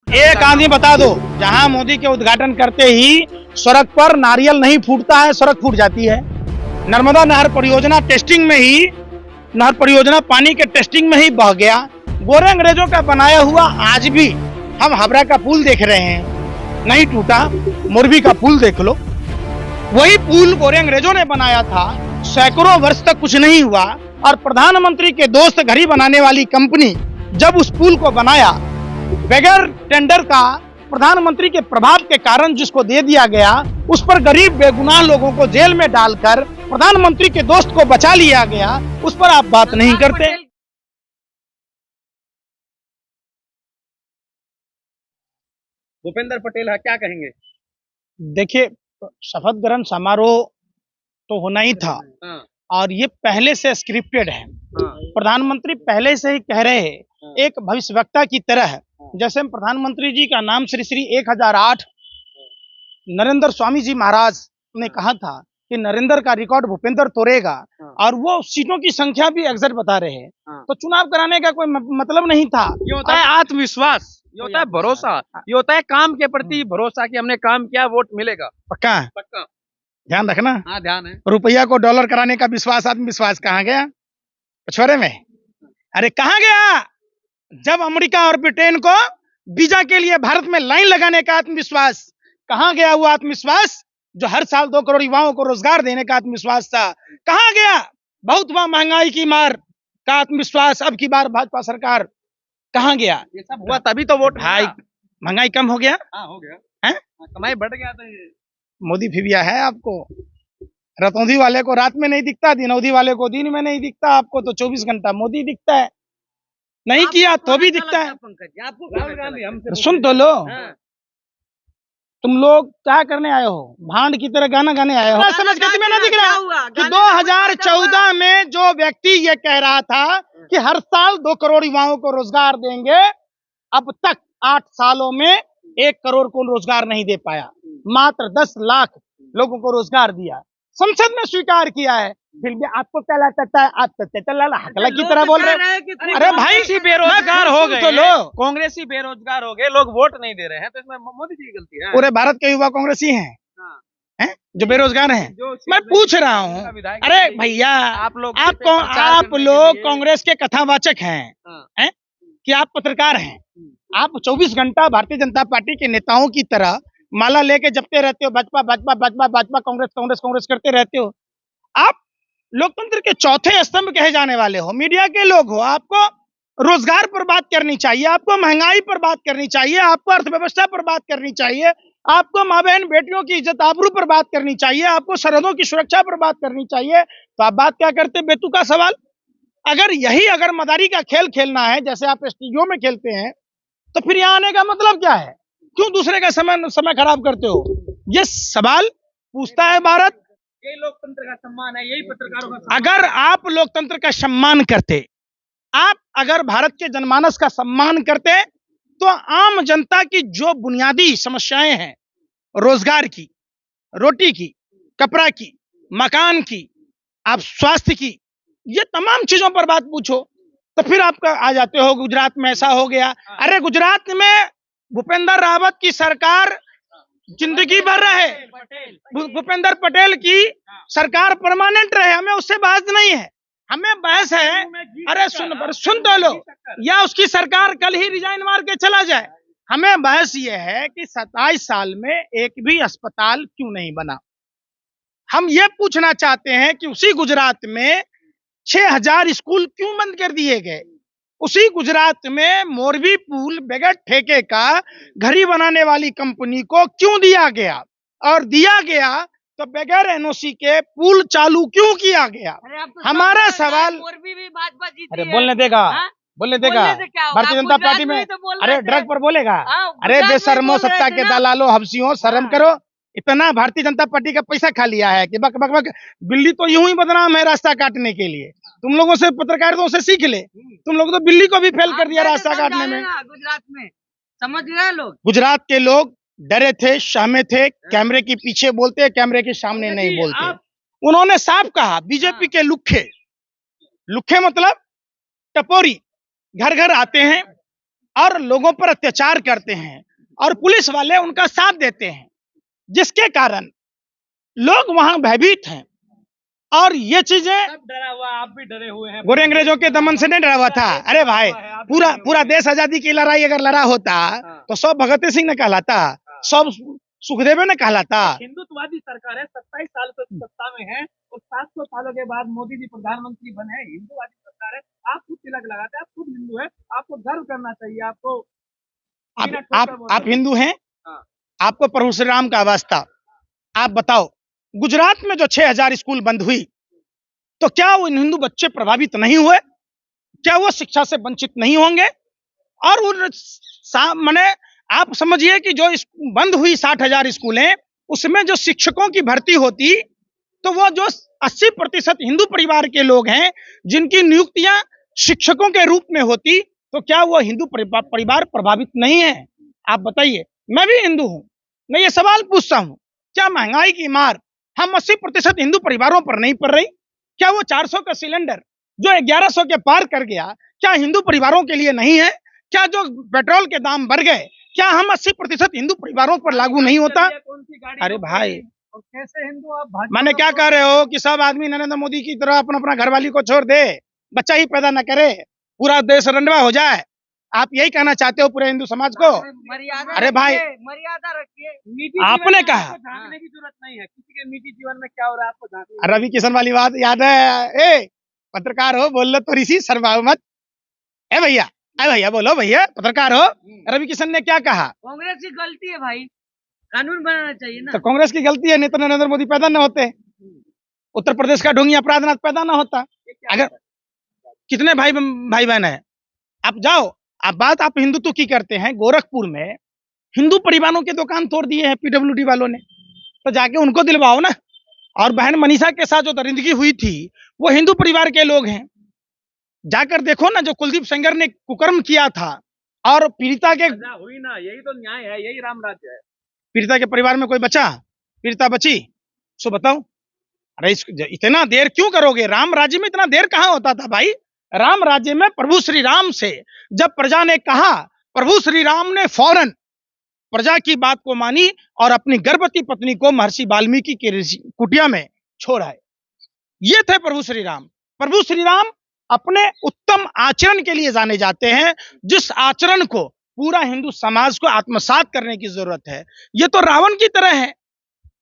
एक आदमी बता दो जहां मोदी के उद्घाटन करते ही सड़क पर नारियल नहीं फूटता है, सड़क फूट जाती है। नर्मदा नहर परियोजना टेस्टिंग में ही, नहर परियोजना पानी के टेस्टिंग में ही बह गया। गोरे अंग्रेजों का बनाया हुआ आज भी हम हावड़ा का पुल देख रहे हैं, नहीं टूटा। मोरबी का पुल देख लो, वही पुल गोरे अंग्रेजों ने बनाया था, सैकड़ों वर्ष तक कुछ नहीं हुआ। और प्रधानमंत्री के दोस्त घड़ी बनाने वाली कंपनी जब उस पुल को बनाया बगैर टेंडर का, प्रधानमंत्री के प्रभाव के कारण जिसको दे दिया गया, उस पर गरीब बेगुनाह लोगों को जेल में डालकर प्रधानमंत्री के दोस्त को बचा लिया गया, उस पर आप बात नहीं करते। भूपेंद्र पटेल है, क्या कहेंगे? देखिए, शपथ ग्रहण समारोह तो होना ही था हाँ, और ये पहले से स्क्रिप्टेड है। हाँ, प्रधानमंत्री पहले से ही कह रहे हैं, एक भविष्यवक्ता की तरह। जैसे प्रधानमंत्री जी का नाम श्री श्री 1008 नरेंद्र स्वामी जी महाराज ने कहा था कि नरेंद्र का रिकॉर्ड भूपेंद्र तोड़ेगा, और वो सीटों की संख्या भी एग्जैक्ट बता रहे हैं। तो चुनाव कराने का कोई मतलब नहीं था। ये होता है आत्मविश्वास, ये होता है भरोसा, ये होता है काम के प्रति भरोसा कि हमने काम किया, वोट मिलेगा पक्का है, पक्का। ध्यान रखना। हाँ, ध्यान है। रुपया को डॉलर कराने का विश्वास, आत्मविश्वास कहाँ गया पिछवाड़े में? अरे कहाँ गया जब अमेरिका और ब्रिटेन को वीजा के लिए भारत में लाइन लगाने का आत्मविश्वास? कहाँ गया वो आत्मविश्वास जो हर साल 2 करोड़ युवाओं को रोजगार देने का आत्मविश्वास था? कहाँ गया बहुत वहां महंगाई की मार का आत्मविश्वास? अब की बार भाजपा सरकार कहाँ गया? ये सब हुआ तभी तो वोट भाई, महंगाई कम हो गया हाँ, हो गया है, हाँ, कमाई बढ़ गया तो ये मोदी फिबिया है आपको। रतौंधी वाले को रात में नहीं दिखता, दिनौधी वाले को दिन में नहीं दिखता, आपको तो 24 घंटा मोदी दिखता है। नहीं किया तो भी दिखता है। पंकज, आपको राहुल गांधी हमसे सुन तो लो, हाँ। तुम लोग क्या करने आए हो? भांड की तरह गाना गाने आए हो? समझ के तुम्हें ना दिख रहा कि 2014 में जो व्यक्ति ये कह रहा था कि हर साल 2 करोड़ युवाओं को रोजगार देंगे, अब तक 8 सालों में 1 करोड़ को रोजगार नहीं दे पाया। मात्र 10 लाख लोगों को रोजगार दिया, संसद में स्वीकार किया है। फिर भी आपको क्या लगता है? आप हकला की तरह बोल रहे हैं। अरे भाई, बेरोजगार हो गए तो लो, कांग्रेसी बेरोजगार हो गए, लोग वोट नहीं दे रहे हैं, तो इसमें मोदी जी की गलती है। पूरे भारत के युवा कांग्रेसी हैं, हाँ। हैं जो बेरोजगार हैं। मैं पूछ रहा हूँ, अरे भैया, आप लोग कांग्रेस के कथावाचक हैं, हैं कि आप पत्रकार हैं? आप 24 घंटा भारतीय जनता पार्टी के नेताओं की तरह माला लेके जपते रहते हो, भाजपा भाजपा भाजपा भाजपा, कांग्रेस कांग्रेस कांग्रेस करते रहते हो। आप लोकतंत्र के चौथे स्तंभ कहे जाने वाले हो, मीडिया के लोग हो। आपको रोजगार पर बात करनी चाहिए, आपको महंगाई पर बात करनी चाहिए, आपको अर्थव्यवस्था पर बात करनी चाहिए, आपको माँ बहन बेटियों की इज्जत आबरू पर बात करनी चाहिए, आपको सरहदों की सुरक्षा पर बात करनी चाहिए। तो आप बात क्या करते? बेतुका सवाल। अगर मदारी का खेल खेलना है जैसे आप स्टूडियो में खेलते हैं, तो फिर यहाँ आने का मतलब क्या है? क्यों दूसरे का समय खराब करते हो? ये सवाल पूछता है भारत। यही लोकतंत्र का सम्मान है, यही पत्रकारों का। अगर आप लोकतंत्र का सम्मान करते, आप अगर भारत के जनमानस का सम्मान करते, तो आम जनता की जो बुनियादी समस्याएं हैं, रोजगार की, रोटी की, कपड़ा की, मकान की, आप स्वास्थ्य की, ये तमाम चीजों पर बात पूछो। तो फिर आपका आ जाते हो गुजरात में ऐसा हो गया। अरे गुजरात में भूपेंद्र रावत की सरकार जिंदगी भर रहे, भूपेंद्र पटेल की सरकार परमानेंट रहे, हमें उससे बहस नहीं है। हमें बहस है, अरे सुन तो लो, या उसकी सरकार कल ही रिजाइन मार के चला जाए। हमें बहस ये है कि 27 साल में एक भी अस्पताल क्यों नहीं बना। हम ये पूछना चाहते हैं कि उसी गुजरात में 6000 स्कूल क्यों बंद कर दिए गए? उसी गुजरात में मोरबी पुल बगैर ठेके का घड़ी बनाने वाली कंपनी को क्यों दिया गया? और दिया गया तो बगैर एनओसी के पुल चालू क्यों किया गया? हमारा सवाल। अरे बोलने देगा, बोलने देगा भारतीय जनता पार्टी में? अरे ड्रग पर बोलेगा? अरे बेशर्मो, सत्ता के दलालो, हबसियों, शर्म करो। इतना भारतीय जनता पार्टी का पैसा खा लिया है कि बक बक बक। बिल्ली तो यूं ही बदनाम है रास्ता काटने के लिए। तुम लोगों से, पत्रकारिता से सीख ले। तुम लोग तो बिल्ली को भी फेल कर दिया रास्ता काटने में। गुजरात में समझ रहे लोग, गुजरात के लोग डरे थे, सहमे थे, कैमरे के पीछे बोलते, कैमरे के सामने नहीं बोलते। उन्होंने साफ कहा, बीजेपी के लुखे, लुखे मतलब टपोरी, घर घर आते हैं, और लोगों पर अत्याचार करते हैं और पुलिस वाले उनका साथ देते हैं, जिसके कारण लोग वहां भयभीत हैं। और ये चीजें सब डरा हुआ, आप भी डरे हुए हैं। गोरे अंग्रेजों के दमन से नहीं डरा हुआ था। अरे भाई, पूरा पूरा देश आजादी की लड़ाई अगर लड़ा होता तो सब भगत सिंह ने कहलाता, सब सुखदेव ने कहलाता। हिंदुत्ववादी सरकार है, 27 साल से सत्ता में है और 700 सालों के बाद मोदी जी प्रधानमंत्री बने, हिंदुवादी सरकार है। आप खुद तिलक लगाते हैं, आप खुद हिंदू है, आपको गर्व करना चाहिए। आपको आप हिंदू हैं, हाँ। आपको प्रभु श्री राम का वास्ता, आप बताओ, गुजरात में जो 6000 स्कूल बंद हुई, तो क्या वो हिंदू बच्चे प्रभावित नहीं हुए? क्या वो शिक्षा से वंचित नहीं होंगे? और उन माने आप समझिए कि जो बंद हुई 60,000 स्कूलें, उसमें जो शिक्षकों की भर्ती होती, तो वो जो 80% हिंदू परिवार के लोग हैं जिनकी नियुक्तियां शिक्षकों के रूप में होती, तो क्या वो हिंदू परिवार प्रभावित नहीं है? आप बताइए। मैं भी हिंदू हूं, मैं ये सवाल पूछता हूं, क्या महंगाई की मार हम 80% हिंदू परिवारों पर नहीं पड़ रही? क्या वो 400 का सिलेंडर जो 1100 के पार कर गया, क्या हिंदू परिवारों के लिए नहीं है? क्या जो पेट्रोल के दाम बढ़ गए, क्या हम 80% हिंदू परिवारों पर लागू नहीं होता? अरे भाई, कैसे हिंदू आप? मैंने क्या कह रहे हो कि सब आदमी नरेंद्र मोदी की तरह अपना अपना घरवाली को छोड़ दे, बच्चा ही पैदा न करे, पूरा देश रंडवा हो जाए? आप यही कहना चाहते हो पूरे हिंदू समाज को? मर्यादा अरे भाई, मर्यादा रखिए। आपने कहा झांकने की जरूरत नहीं है, किसी के निजी जीवन में क्या हो रहा है आपको झांकने। रवि किशन वाली बात याद है? ए पत्रकार हो, बोल लो थोड़ी सी, शर्माओ मत। ए भैया, अरे भैया बोलो, भैया पत्रकार हो। रवि किशन ने क्या कहा? कांग्रेस की गलती है भाई, कानून बनाना चाहिए ना। तो कांग्रेस की गलती है, नहीं तो नरेंद्र मोदी पैदा न होते, उत्तर प्रदेश का ढोंगी अपराधनाथ पैदा ना होता। अगर कितने भाई बहन है, आप जाओ, आप हिंदुत्व की करते हैं। गोरखपुर में हिंदू परिवारों के दुकान तोड़ दिए हैं पीडब्ल्यूडी वालों ने, तो जाके उनको दिलवाओ ना। और बहन मनीषा के साथ जो दरिंदगी हुई थी, वो हिंदू परिवार के लोग हैं, जाकर देखो ना। जो कुलदीप सेंगर ने कुकर्म किया था और पीड़िता के हुई ना, यही तो न्याय है, यही राम राज्य है। पीड़िता के परिवार में कोई बचा, पीड़िता बची, सो बताओ। अरे इतना देर क्यों करोगे? राम राज्य में इतना देर कहां होता था भाई? राम राज्य में प्रभु श्री राम से जब प्रजा ने कहा, प्रभु श्री राम ने फौरन प्रजा की बात को मानी और अपनी गर्भवती पत्नी को महर्षि वाल्मीकि की कुटिया में छोड़ा है। ये थे प्रभु श्री राम। प्रभु श्री राम अपने उत्तम आचरण के लिए जाने जाते हैं, जिस आचरण को पूरा हिंदू समाज को आत्मसात करने की जरूरत है। ये तो रावण की तरह है,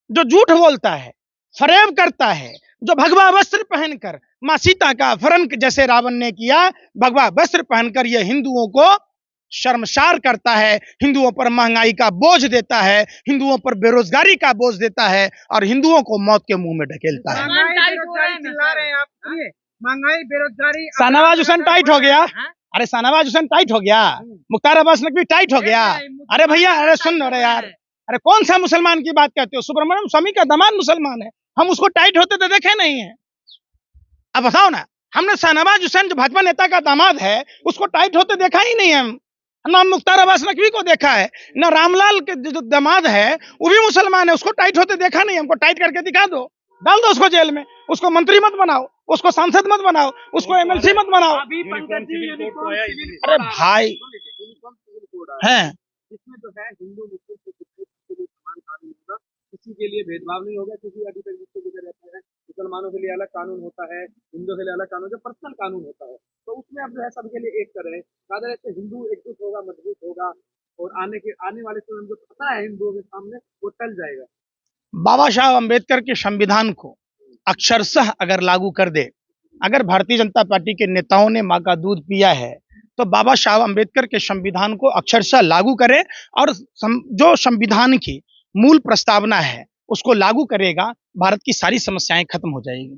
जो झूठ बोलता है, फरेब करता है, जो भगवा वस्त्र पहनकर मां सीता का अपहरण जैसे रावण ने किया, भगवा वस्त्र पहनकर यह हिंदुओं को शर्मसार करता है, हिंदुओं पर महंगाई का बोझ देता है, हिंदुओं पर बेरोजगारी का बोझ देता है और हिंदुओं को मौत के मुंह में ढकेलता है। महंगाई, बेरोजगारी, शाहनवाज हुसैन टाइट हो गया। अरे शाहनवाज हुसैन टाइट हो गया, मुख्तार अब्बास नकवी टाइट हो गया। अरे भैया, अरे सुन रहे यार, अरे कौन सा मुसलमान की बात कहते हो? सुब्रमण्यम स्वामी का दामाद मुसलमान है, हम उसको टाइट होते तो देखे नहीं है। अब बताओ ना, हमने शाहनवाज हुसैन जो भाजपा नेता का दामाद है उसको टाइट होते देखा ही नहीं है। ना मुख्तार अब्बास नकवी को देखा है, ना रामलाल के जो दामाद है वो भी मुसलमान है, उसको टाइट होते देखा नहीं। हमको टाइट करके दिखा दो, डाल दो उसको जेल में, उसको मंत्री मत बनाओ, उसको सांसद मत बनाओ, उसको एमएलसी मत बनाओ। अरे भाई है, इसमें जो है हिंदू मुस्लिम समान कानून होगा, किसी के लिए भेदभाव नहीं होगा, किसी अधिकार रहता है। मुसलमानों के लिए अलग कानून होता है, हिंदुओं के लिए अलग कानून, जो पर्सनल कानून होता है, तो उसमें अब जो है सबके लिए एक कर रहे हैं। ज्यादा रहते हिंदू एकजुट होगा, मजबूत होगा और आने वाले समय में जो पता है हिंदुओं के सामने वो टल जाएगा। बाबा साहब अम्बेडकर के संविधान को अक्षरशः अगर लागू कर दे, अगर भारतीय जनता पार्टी के नेताओं ने माँ का दूध पिया है, तो बाबा साहब अम्बेडकर के संविधान को अक्षरशः लागू करें और जो संविधान की मूल प्रस्तावना है उसको लागू करेगा, भारत की सारी समस्याएं खत्म हो जाएगी।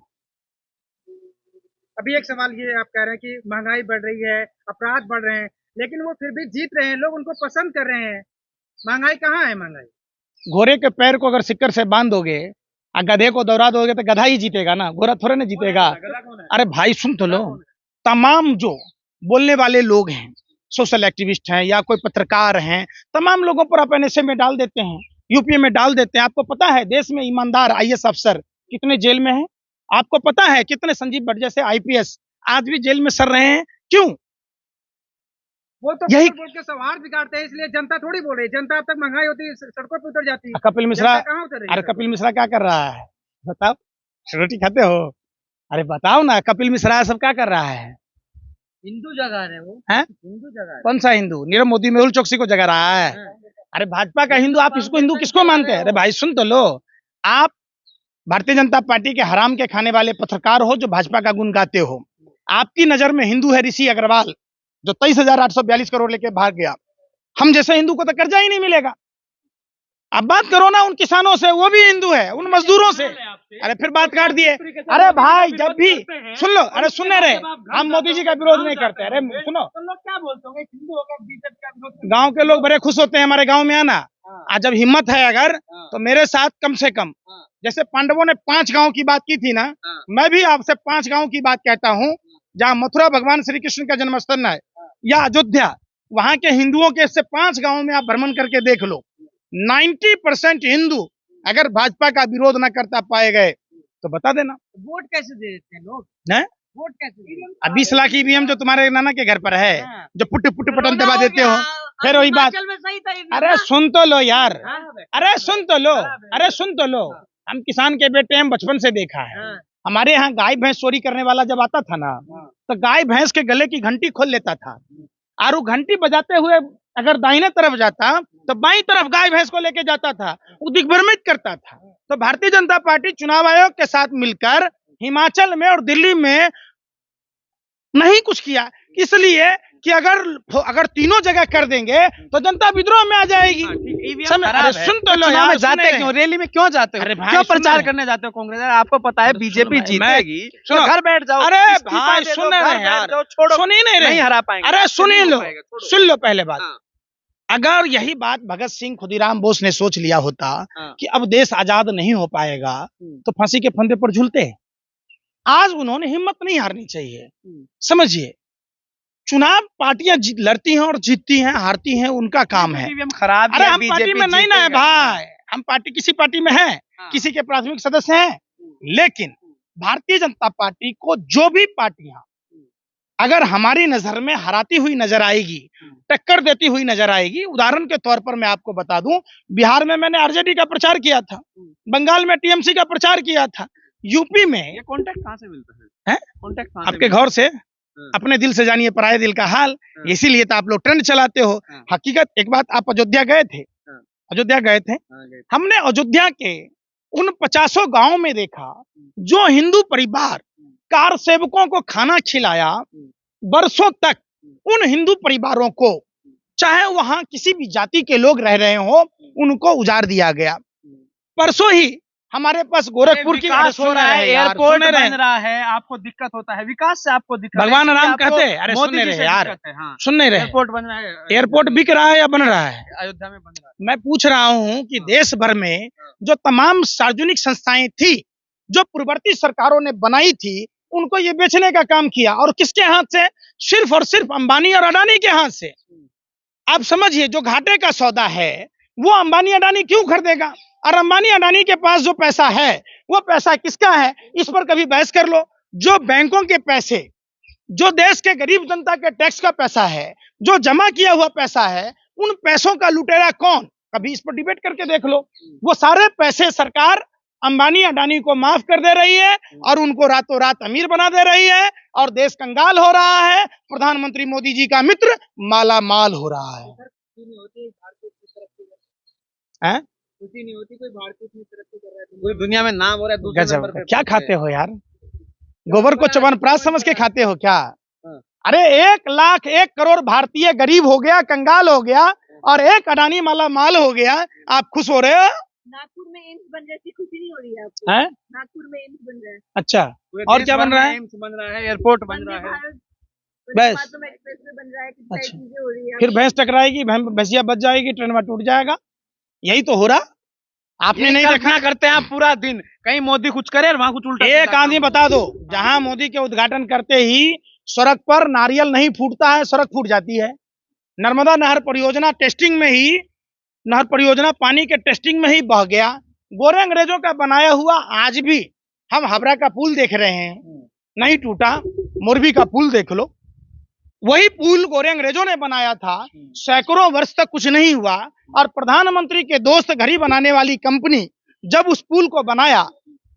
अभी एक सवाल ये आप कह रहे हैं कि महंगाई बढ़ रही है, अपराध बढ़ रहे हैं, लेकिन वो फिर भी जीत रहे हैं, लोग उनको पसंद कर रहे हैं। महंगाई कहाँ है? महंगाई घोड़े के पैर को अगर सिक्कर से बांध दोगे और गधे को दौड़ा दोगे तो गधा ही जीतेगा ना, घोड़ा थोड़े ना जीतेगा। अरे भाई सुन तो लो, तमाम जो बोलने वाले लोग हैं, सोशल एक्टिविस्ट हैं या कोई पत्रकार हैं, तमाम लोगों पर आप एनएसए में डाल देते हैं, यूपीए में डाल देते हैं। आपको पता है देश में ईमानदार आईएएस अफसर कितने जेल में हैं? आपको पता है कितने संजीव भट्ट जैसे आईपीएस आज भी जेल में सड़ रहे हैं? क्यों? वो तो यही बोल के सौहार्द बिगाड़ते हैं, इसलिए जनता थोड़ी बोल रही है। जनता अब तक महंगाई होती है, सड़कों पे उतर जाती है। कपिल मिश्रा, जनता कहाँ उतर रही अरे है? कपिल मिश्रा क्या कर रहा है बताओ, रोटी खाते हो? अरे बताओ ना, कपिल मिश्रा सब क्या कर रहा है? हिंदू जगह है वो, हैं? हिंदू जगह है। कौन सा हिंदू? नीरव मोदी मेहुल चौकसी को जगा रहा है? अरे भाजपा का हिंदू, आप इसको हिंदू किसको मानते हैं? अरे भाई सुन तो लो, आप भारतीय जनता पार्टी के हराम के खाने वाले पत्रकार हो जो भाजपा का गुण गाते हो। आपकी नजर में हिंदू है ऋषि अग्रवाल, जो 23,842 करोड़ लेके भाग गया। हम जैसे हिंदू को तो कर्जा ही नहीं मिलेगा। अब बात करो ना उन किसानों से, वो भी हिंदू है, उन मजदूरों से। अरे फिर बात काट दिए। अरे भाई जब भी सुन लो, अरे सुनने रहे, हम मोदी जी का विरोध नहीं करते। अरे सुनो, तो लोग क्या बोलते होंगे, हिंदू होकर बीजेपी का विरोध करते गांव के लोग बड़े खुश होते हैं हमारे गांव में आना। हाँ। आज जब हिम्मत है अगर, तो मेरे साथ कम से कम, हाँ। जैसे पांडवों ने 5 गांव की बात की थी ना, हाँ। मैं भी आपसे 5 गांव की बात कहता हूँ, जहाँ मथुरा भगवान श्री कृष्ण का जन्म स्थल है, या अयोध्या, वहां के हिंदुओं के से 5 गांवों में आप भ्रमण करके देख लो। 90% हिंदू अगर भाजपा का विरोध न करता पाए गए तो बता देना। वोट कैसे दे देते हैं लोग? हैं? वोट कैसे देते हैं? अब 20 लाख ईवीएम जो तुम्हारे नाना के घर पर है, हाँ। जो पुट पुट बटन कोरोना दबा हो देते हो, गया, फिर वही बात। हिमाचल में सही था EVM अरे ना? सुन तो लो यार, हाँ। अरे सुन तो लो, अरे सुन तो लो। हम किसान के बेटे हम बचपन से देखा है। हाँ। हमारे यहाँ गाय भैंस चोरी करने वाला जब आता था ना, तो गाय भैंस के गले की घंटी खोल लेता था, और वो घंटी बजाते हुए अगर दाहिने तरफ जाता तो बाईं तरफ गाय भैंस को लेके जाता था, वो दिग्भ्रमित करता था। तो भारतीय जनता पार्टी चुनाव आयोग के साथ मिलकर हिमाचल में और दिल्ली में नहीं कुछ किया, इसलिए कि अगर तीनों जगह कर देंगे तो जनता विद्रोह में आ जाएगी। अरे सुन तो लो यार, जाते क्यों, रैली में क्यों जाते हो? अरे भाई क्यों सुनो प्रचार ना। करने जाते हो कांग्रेस? आपको पता है बीजेपी जीतेगी, सुनो, तो घर बैठ जाओ। अरे इस्तीफा भाई दे दो, सुन घर रहे बैठ यार, जाओ, छोड़ो, सुन ही नहीं रहे, नहीं हरा पाएंगे। अरे सुन ही नहीं हो लो, पाएगा, छोड़ो। सुन लो पहले बात। हाँ। अगर यही बात भगत सिंह खुदीराम बोस ने सोच लिया होता हाँ। कि अब देश आजाद नहीं हो पाएगा, तो फांसी के फंदे पर झूलते। आज उन्होंने हिम्मत नहीं हारनी चाहिए। समझिए, चुनाव पार्टियां लड़ती हैं और जीतती हैं, हारती हैं, उनका काम है। खराब अरे हम पार्टी में नहीं ना है भाई, हम पार्टी किसी पार्टी में है, किसी के प्राथमिक सदस्य हैं, लेकिन भारतीय जनता पार्टी को जो भी पार्टियां अगर हमारी नजर में हराती हुई नजर आएगी, टक्कर देती हुई नजर आएगी। उदाहरण के तौर पर मैं आपको बता दूं, बिहार में मैंने आरजेडी का प्रचार किया था, बंगाल में टीएमसी का प्रचार किया था, यूपी में ये कॉन्टेक्ट कहाँ से मिलता है? कॉन्टेक्ट कहाँ से आपके घर से, अपने दिल से जानिए पराये दिल का हाल, इसीलिए तो आप लोग ट्रेंड चलाते हो। हकीकत एक बात, आप अयोध्या गए थे, अयोध्या गए थे, हमने अयोध्या के उन 50 गांवों में देखा जो हिंदू परिवार कार सेवकों को खाना खिलाया, बरसों तक उन हिंदू परिवारों को, चाहे वहां किसी भी जाति के लोग रह रहे हो, उनको उजाड़ दिया गया। परसों ही हमारे पास गोरखपुर की विकास हो रहा है, एयरपोर्ट सुन रहे बन रहा है, आपको दिक्कत होता है, विकास से आपको दिक्कत है, भगवान इसलिए राम आपको कहते हैं, अरे मोदी सुन जी रहे से यार, दिक्कत है। हाँ। सुन नहीं रहे, एयरपोर्ट बन रहा है, एयरपोर्ट बिक रहा है या बन रहा है? अयोध्या में बन रहा है। मैं पूछ रहा हूं कि देश भर में जो तमाम सार्वजनिक संस्थाएं थी जो पूर्ववर्ती सरकारों ने बनाई थी, उनको ये बेचने का काम किया, और किसके हाथ से? सिर्फ और सिर्फ अंबानी और अडानी के हाथ से। आप समझिए, जो घाटे का सौदा है वो अंबानी अडानी क्यों खरीदेगा? और अंबानी अडानी के पास जो पैसा है वो पैसा किसका है, इस पर कभी बहस कर लो। जो बैंकों के पैसे, जो देश के गरीब जनता के टैक्स का पैसा है, जो जमा किया हुआ पैसा है, उन पैसों का लुटेरा कौन? कभी इस पर डिबेट करके देख लो। वो सारे पैसे सरकार अंबानी अडानी को माफ कर दे रही है और उनको रातों रात अमीर बना दे रही है, और देश कंगाल हो रहा है। प्रधानमंत्री मोदी जी का मित्र माला माल हो रहा है। हैं? खुशी नहीं होती कोई भारतीय इतनी तरक्की कर रहा है, पूरी दुनिया में नाम हो रहा है, दूसरे गजब, नंबर पे क्या पहुंच खाते गए। हो यार? गोबर को च्यवनप्राश समझ के खाते हो क्या? हाँ। अरे 1 करोड़ भारतीय गरीब हो गया, कंगाल हो गया, और एक अडानी माला माल हो गया, आप खुश हो रहे हो? नागपुर में एम्स बन रहा है, इसकी खुशी नहीं हो रही है आपको? हैं? नागपुर में एम्स बन रहा है, अच्छा, पूरे और देश क्या भर बन रहा में है? एम्स बन रहा है, एयरपोर्ट बन वंदे रहा है। भारत, बस। वंदे भारत एक्सप्रेस में बन रहा है, कितनी अच्छा। सारी चीजें हो रही है। फिर भैंस टकराएगी, भैंसिया बच जाएगी, ट्रेन में टूट जाएगा, यही तो हो रहा। आपने नहीं देखा? करते हैं आप पूरा दिन, कहीं मोदी कुछ करे और वहां कुछ उल्टा एक सीधा आदमी काम बता दो, जहां मोदी के उद्घाटन करते ही सड़क पर नारियल नहीं फूटता है, सड़क फूट जाती है। नर्मदा नहर परियोजना टेस्टिंग में ही, नहर परियोजना पानी के टेस्टिंग में ही बह गया। गोरे अंग्रेजों का बनाया हुआ आज भी हम हावड़ा का पुल देख रहे हैं, नहीं टूटा। मोरबी का पुल देख लो, वही पुल गोरे अंग्रेजों ने बनाया था, सैकड़ों वर्ष तक कुछ नहीं हुआ, और प्रधानमंत्री के दोस्त घड़ी बनाने वाली कंपनी जब उस पुल को बनाया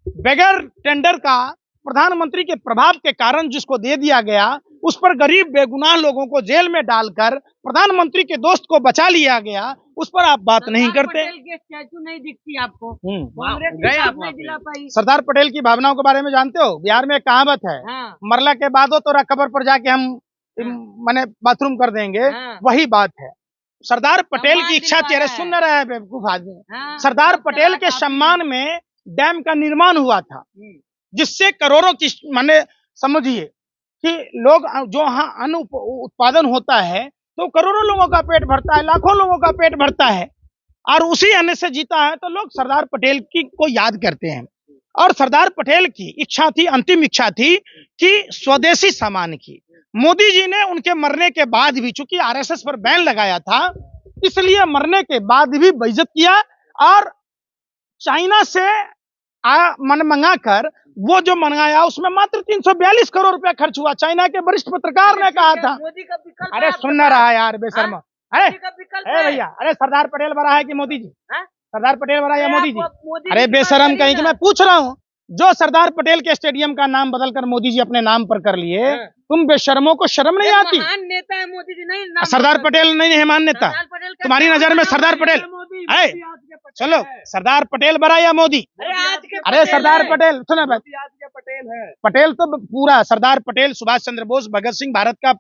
बगैर टेंडर का, प्रधानमंत्री के प्रभाव के कारण जिसको दे दिया गया, उस पर गरीब बेगुनाह लोगों को जेल में डालकर प्रधानमंत्री के दोस्त को बचा लिया गया, उस पर आप बात नहीं करते। पटेल के स्टैचू नहीं दिखती आपको, कांग्रेस गए आप नहीं दिला पाई। सरदार पटेल की भावनाओं के बारे में जानते हो? बिहार में एक कहावत है, हाँ, मरला के बाद तोरा कब्र पर जाके हम माने बाथरूम कर देंगे, हाँ। वही बात है। सरदार पटेल की इच्छा थी, अरे दिलवाया सुन रहा है बेवकूफ आदमी, हाँ, सरदार सब पटेल चला के था सम्मान में डैम का निर्माण हुआ था, जिससे करोड़ों की माने समझिए कि लोग जो यहाँ अन्न उत्पादन होता है तो करोड़ों लोगों का पेट भरता है, लाखों लोगों का पेट भरता है, और उसी अन्न से जीता है, तो लोग सरदार पटेल की को याद करते हैं। और सरदार पटेल की इच्छा थी, अंतिम इच्छा थी कि स्वदेशी सामान की। मोदी जी ने उनके मरने के बाद भी, चूंकि आरएसएस पर बैन लगाया था, इसलिए मरने के बाद भी बेइज्जत किया, और चाइना से मंगा कर वो जो मंगाया उसमें मात्र 342 करोड़ रुपया खर्च हुआ। चाइना के वरिष्ठ पत्रकार ने कहा था, मोदी का विकल्प अरे है सुन आपके रहा पास? है यार बेशर्मा, अरे मोदी का विकल्प ए है? भैया, अरे सरदार पटेल बड़ा है कि मोदी जी? हाँ? सरदार पटेल बड़ा है या अरे मोदी जी? आप मोदी अरे की बात बेशरम करिए कहीं कि ना। मैं पूछ रहा हूँ, जो सरदार पटेल के स्टेडियम का नाम बदलकर मोदी जी अपने नाम पर कर लिए, हाँ। तुम बेशर्मों को शर्म नहीं एक आती? महान नेता है मोदी जी, नहीं नाम सरदार बदल- पटेल नहीं है मान नेता? सरदार पटेल का तुम्हारी नाम नजर में बदल- सरदार पटेल मोदी है? आज के पटेल चलो, है। सरदार पटेल बड़ा या मोदी? अरे आज के अरे पटेल सरदार है। पटेल, सुना बात, मोदी आज के पटेल है। पटेल तो पूरा सरदार पटेल, सुभाष चंद्र बोस, भगत सिंह भारत का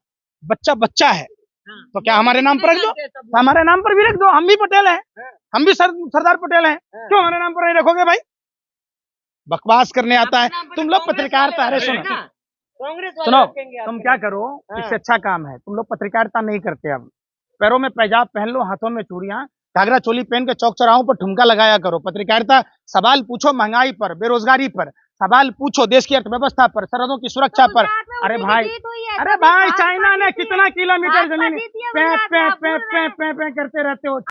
बच्चा है, हाँ। तो क्या हमारे नाम पर रख दो? जानते हैं सब लोग। हमारे नाम पर भी रख दो, हम भी पटेल हैं, हम भी सरदार पटेल हैं, क्यों हमारे नाम पर नहीं रखोगे भाई? बकवास करने आता है आपके नाम पर तुम लोग कांग्रेस पत्रकारिता। वाले अरे सुनो रखेंगे ना? कांग्रेस वाले सुनो, रखेंगे तुम आपके क्या नाम। करो, हाँ। इससे अच्छा काम है, तुम लोग पत्रकारिता नहीं करते। अब पैरों में पैजाब पहन लो, हाथों में चूड़ियां, घाघरा चोली पहन के चौक चौराहों पर ठुमका लगाया करो। पत्रकारिता, सवाल पूछो महंगाई पर, बेरोजगारी पर, सवाल पूछो देश की अर्थव्यवस्था पर, सरहदों की सुरक्षा पर। अरे भाई, अरे भाई, चाइना ने कितना किलोमीटर जमीन पे पे पे पे पे पे करते रहते हो।